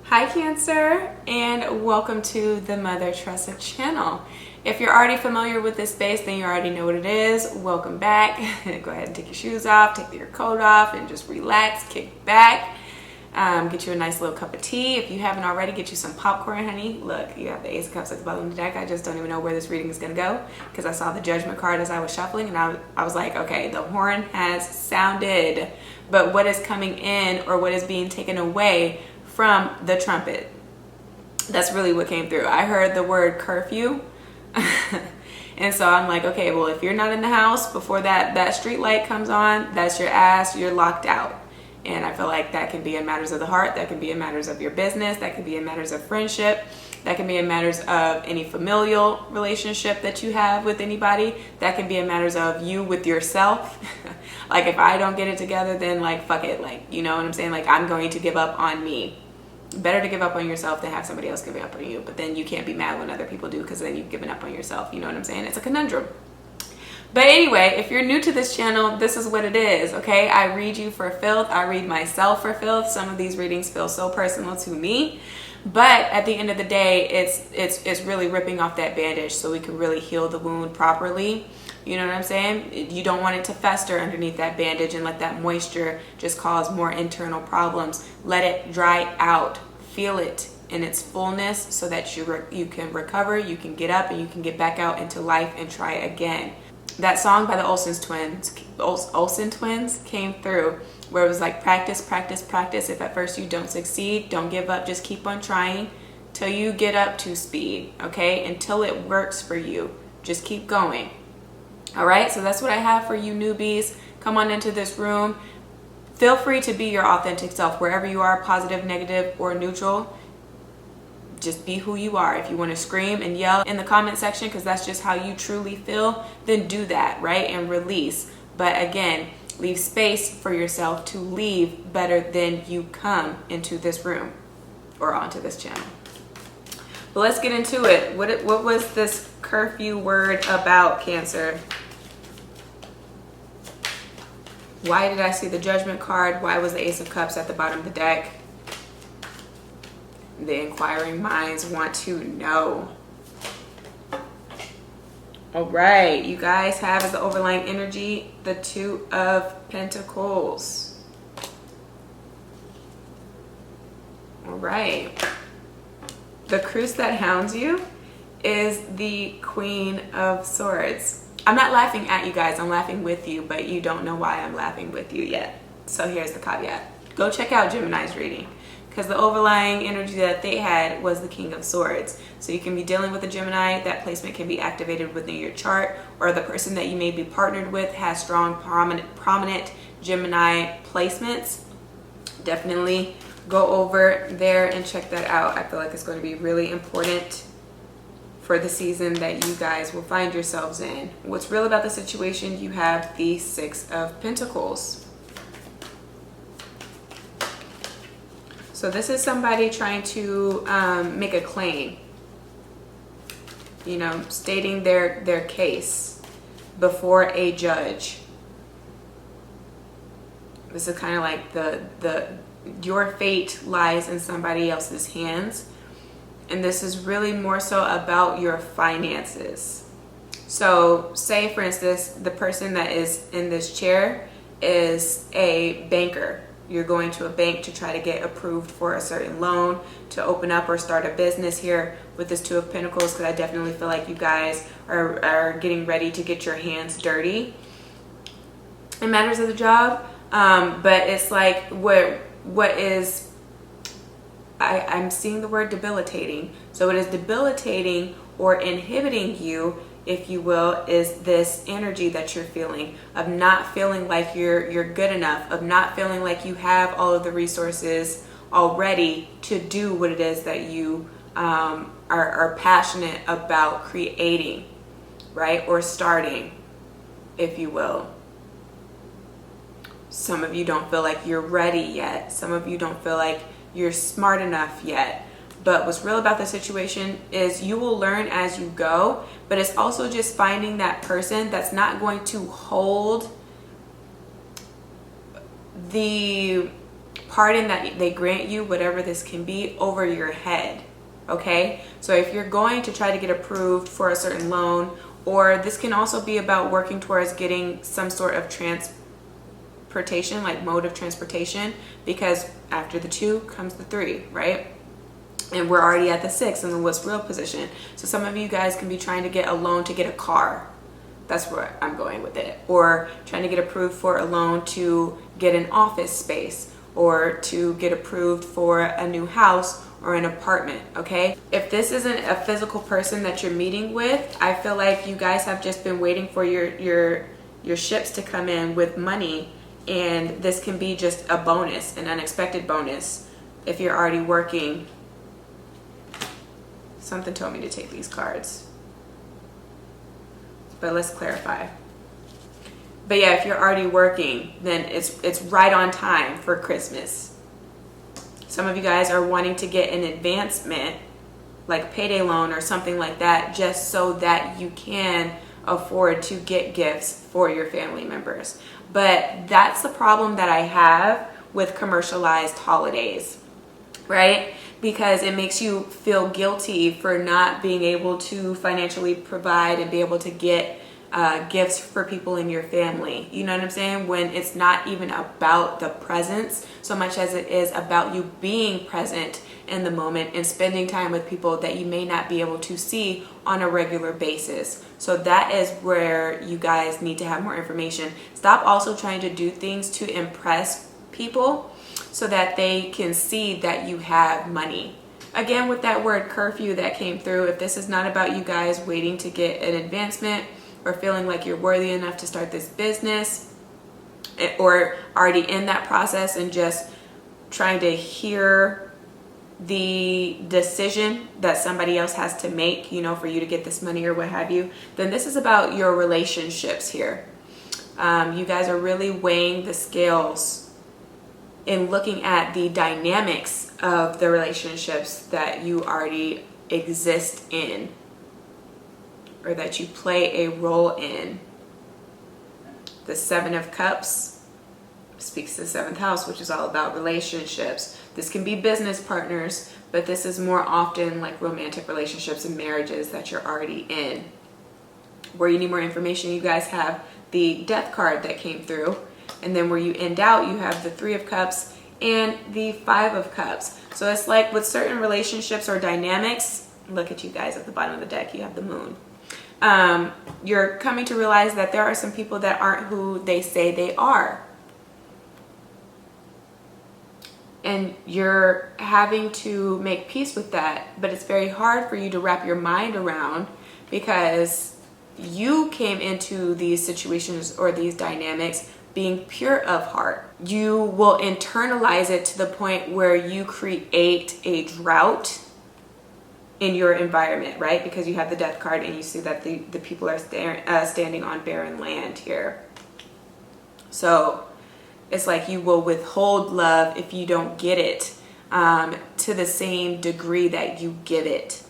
Hi Cancer, and welcome to the Mother Tressa channel. If you're already familiar with this space, then you already know what it is. Welcome back. Go ahead and take your shoes off, take your coat off, and just relax, kick back. Get you a nice little cup of tea. If you haven't already, get you some popcorn, honey. Look, you have the Ace of Cups at the bottom of the deck. I just don't even know where this reading is going to go because I saw the Judgment card as I was shuffling, and I was like, okay, the horn has sounded, but what is coming in or what is being taken away from the trumpet? That's really what came through. I heard the word curfew. And so I'm like, okay, well, if you're not in the house before that street light comes on, that's your ass, you're locked out. And I feel like that can be in matters of the heart, that can be in matters of your business, that can be in matters of friendship, that can be in matters of any familial relationship that you have with anybody, that can be in matters of you with yourself. Like, if I don't get it together, then like, fuck it, like, you know what I'm saying? Like, I'm going to give up on me. Better to give up on yourself than have somebody else giving up on you. But then you can't be mad when other people do, because then you've given up on yourself. You know what I'm saying? It's a conundrum. But anyway, if you're new to this channel, this is what it is, okay? I read you for filth. I read myself for filth. Some of these readings feel so personal to me. But at the end of the day, it's really ripping off that bandage so we can really heal the wound properly. You know what I'm saying? You don't want it to fester underneath that bandage and let that moisture just cause more internal problems. Let it dry out. Feel it in its fullness so that you can recover, you can get up, and you can get back out into life and try again. That song by the Olsen twins came through, where it was like, practice, practice, practice. If at first you don't succeed, don't give up. Just keep on trying till you get up to speed, okay? Until it works for you. Just keep going. All right, so that's what I have for you newbies. Come on into this room. Feel free to be your authentic self wherever you are, positive, negative, or neutral. Just be who you are. If you want to scream and yell in the comment section because that's just how you truly feel, then do that, right? And release. But again, leave space for yourself to leave better than you come into this room or onto this channel. But let's get into it. What was this curfew word about, Cancer? Why did I see the Judgment card? Why was the Ace of Cups at the bottom of the deck? The inquiring minds want to know. All right, you guys have as the overlying energy the Two of Pentacles. All right. The Cruse that hounds you is the Queen of Swords. I'm not laughing at you guys, I'm laughing with you, but you don't know why I'm laughing with you yet. So here's the caveat. Go check out Gemini's reading, because the overlying energy that they had was the King of Swords. So you can be dealing with a Gemini. That placement can be activated within your chart, or the person that you may be partnered with has strong, prominent Gemini placements. Definitely go over there and check that out. I feel like it's going to be really important for the season that you guys will find yourselves in. What's real about the situation? You have the Six of Pentacles. So this is somebody trying to make a claim, you know, stating their case before a judge. This is kind of like your fate lies in somebody else's hands. And this is really more so about your finances. So say, for instance, the person that is in this chair is a banker. You're going to a bank to try to get approved for a certain loan to open up or start a business here with this Two of Pentacles, because I definitely feel like you guys are getting ready to get your hands dirty in matters of the job. But it's like what is... I'm seeing the word debilitating. So it is debilitating or inhibiting you, if you will, is this energy that you're feeling of not feeling like you're good enough, of not feeling like you have all of the resources already to do what it is that you are passionate about creating, right? Or starting, if you will. Some of you don't feel like you're ready yet. Some of you don't feel like you're smart enough yet. But what's real about the situation is you will learn as you go, but it's also just finding that person that's not going to hold the pardon that they grant you, whatever this can be, over your head. Okay, so if you're going to try to get approved for a certain loan, or this can also be about working towards getting some sort of transportation, like mode of transportation, because after the 2 comes the 3, right? And we're already at the 6 in the what's real position. So some of you guys can be trying to get a loan to get a car. That's where I'm going with it. Or trying to get approved for a loan to get an office space, or to get approved for a new house or an apartment. Okay, if this isn't a physical person that you're meeting with, I feel like you guys have just been waiting for your ships to come in with money, and this can be just a bonus, an unexpected bonus. If you're already working, something told me to take these cards, but let's clarify. But yeah, if you're already working, then it's right on time for Christmas. Some of you guys are wanting to get an advancement, like a payday loan or something like that, just so that you can afford to get gifts for your family members. But that's the problem that I have with commercialized holidays, right? Because it makes you feel guilty for not being able to financially provide and be able to get gifts for people in your family. You know what I'm saying? When it's not even about the presents so much as it is about you being present in the moment and spending time with people that you may not be able to see on a regular basis. So that is where you guys need to have more information. Stop also trying to do things to impress people so that they can see that you have money. Again, with that word curfew that came through, if this is not about you guys waiting to get an advancement or feeling like you're worthy enough to start this business, or already in that process and just trying to hear the decision that somebody else has to make, you know, for you to get this money or what have you, then this is about your relationships here. You guys are really weighing the scales in looking at the dynamics of the relationships that you already exist in, or that you play a role in. The 7 of Cups speaks to the 7th house, which is all about relationships. This can be business partners, but this is more often like romantic relationships and marriages that you're already in. Where you need more information, you guys have the Death card that came through. And then where you end out, you have the 3 of Cups and the 5 of Cups. So it's like with certain relationships or dynamics, look at you guys at the bottom of the deck, you have the Moon. You're coming to realize that there are some people that aren't who they say they are. And you're having to make peace with that, but it's very hard for you to wrap your mind around because you came into these situations or these dynamics being pure of heart. You will internalize it to the point where you create a drought in your environment, right? Because you have the Death card and you see that the people are standing on barren land here. So it's like you will withhold love if you don't get it to the same degree that you give it.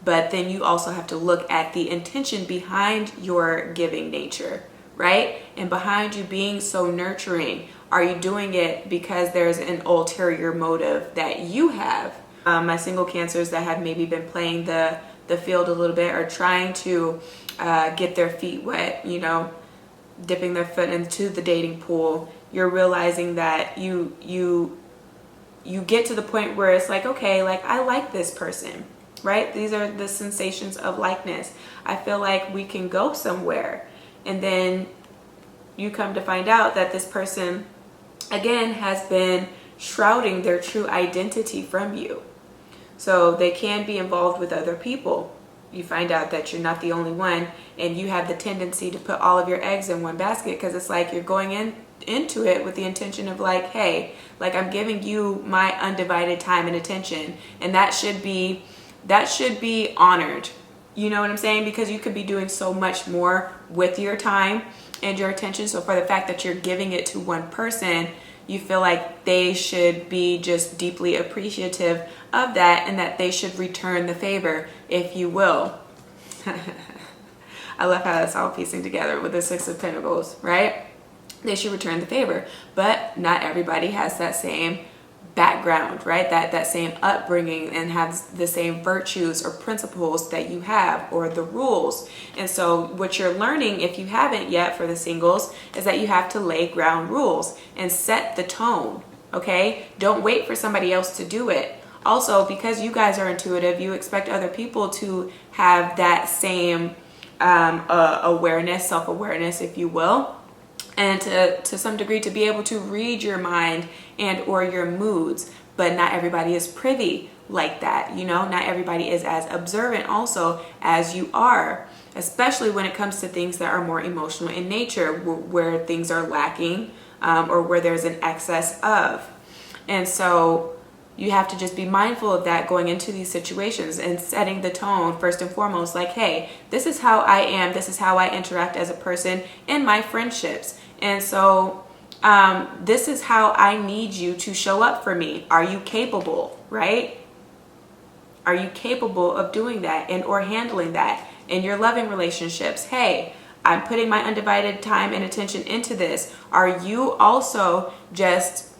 But then you also have to look at the intention behind your giving nature, right? And behind you being so nurturing. Are you doing it because there's an ulterior motive that you have? My single Cancers that have maybe been playing the field a little bit or trying to get their feet wet, you know, dipping their foot into the dating pool, you're realizing that you get to the point where it's like, okay, like I like this person, right? These are the sensations of likeness. I feel like we can go somewhere. And then you come to find out that this person, again, has been shrouding their true identity from you. So they can be involved with other people. You find out that you're not the only one, and you have the tendency to put all of your eggs in one basket because it's like you're going into it with the intention of like, hey, like I'm giving you my undivided time and attention, and that should be honored. You know what I'm saying? Because you could be doing so much more with your time and your attention. So for the fact that you're giving it to one person, you feel like they should be just deeply appreciative of that and that they should return the favor, if you will. I love how that's all piecing together with the 6 of Pentacles, right? they should return the favor. But not everybody has that same background, right? That same upbringing and has the same virtues or principles that you have, or the rules. And so what you're learning, if you haven't yet, for the singles, is that you have to lay ground rules and set the tone. Okay? Don't wait for somebody else to do it. Also, because you guys are intuitive, you expect other people to have that same awareness, self-awareness, if you will, and to some degree to be able to read your mind and or your moods. But not everybody is privy like that. You know, not everybody is as observant also as you are, especially when it comes to things that are more emotional in nature, where things are lacking, or where there's an excess of. And so you have to just be mindful of that going into these situations and setting the tone first and foremost, like, hey, this is how I am, this is how I interact as a person in my friendships. And so this is how I need you to show up for me. Are you capable, right? Are you capable of doing that and or handling that in your loving relationships? Hey, I'm putting my undivided time and attention into this. Are you also just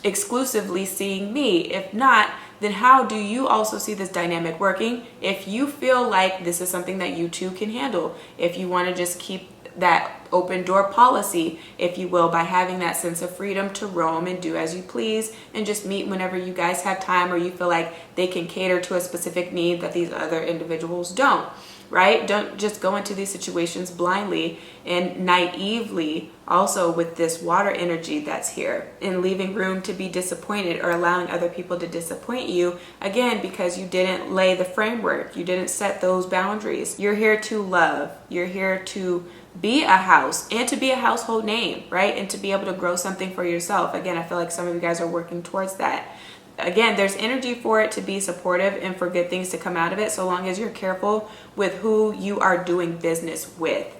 exclusively seeing me? If not, then how do you also see this dynamic working? If you feel like this is something that you two can handle, if you want to just keep that open door policy, if you will, by having that sense of freedom to roam and do as you please and just meet whenever you guys have time, or you feel like they can cater to a specific need that these other individuals don't, right? Don't just go into these situations blindly and naively, also with this water energy that's here, and leaving room to be disappointed or allowing other people to disappoint you, again, because you didn't lay the framework, you didn't set those boundaries. You're here to love, you're here to be a house and to be a household name, right? And to be able to grow something for yourself. Again, I feel like some of you guys are working towards that. Again, there's energy for it to be supportive and for good things to come out of it, so long as you're careful with who you are doing business with.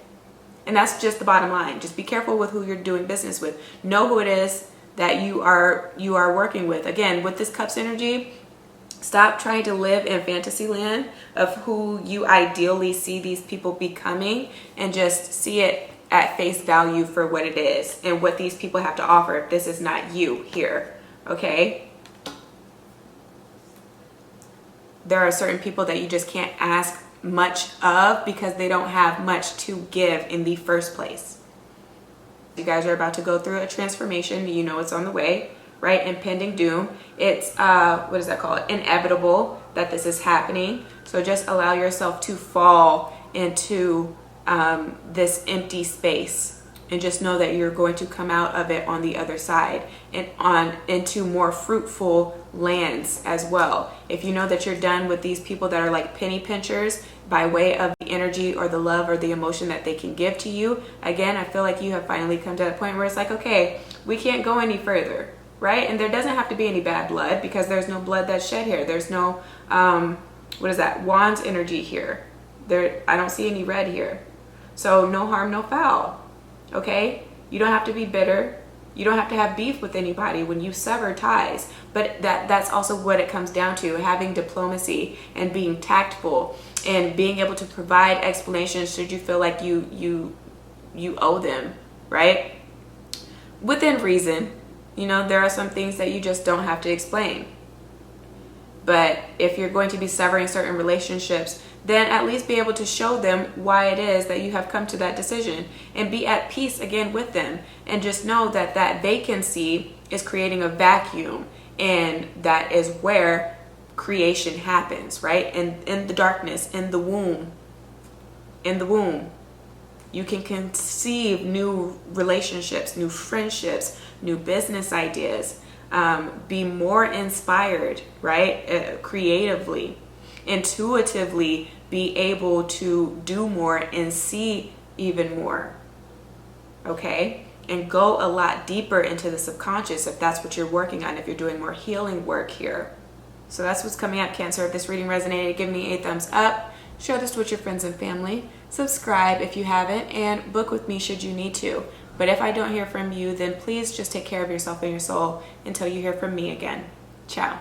And that's just the bottom line. Just be careful with who you're doing business with. Know who it is that you are working with. Again, with this Cups energy, stop trying to live in fantasy land of who you ideally see these people becoming, and just see it at face value for what it is and what these people have to offer if this is not you here, okay? There are certain people that you just can't ask much of because they don't have much to give in the first place. You guys are about to go through a transformation. You know it's on the way, right? Impending doom. It's what is that called? Inevitable that this is happening. So just allow yourself to fall into this empty space, and just know that you're going to come out of it on the other side and into more fruitful lands as well. If you know that you're done with these people that are like penny pinchers by way of the energy or the love or the emotion that they can give to you, again, I feel like you have finally come to a point where it's like, okay, we can't go any further, right? And there doesn't have to be any bad blood, because there's no blood that's shed here. There's no what is that, wands energy here. I don't see any red here. So no harm, no foul. Okay, you don't have to be bitter. You don't have to have beef with anybody when you sever ties. But that's also what it comes down to: having diplomacy and being tactful and being able to provide explanations should you feel like you owe them, right? Within reason. You know, there are some things that you just don't have to explain. But if you're going to be severing certain relationships, then at least be able to show them why it is that you have come to that decision, and be at peace again with them, and just know that that vacancy is creating a vacuum, and that is where creation happens, right? And in the darkness, in the womb, you can conceive new relationships, new friendships, new business ideas, be more inspired, right? Creatively, intuitively, be able to do more and see even more, okay? And go a lot deeper into the subconscious if that's what you're working on, if you're doing more healing work here. So that's what's coming up, Cancer. If this reading resonated, give me a thumbs up, share this with your friends and family, subscribe if you haven't, and book with me should you need to. But if I don't hear from you, then please just take care of yourself and your soul until you hear from me again. Ciao.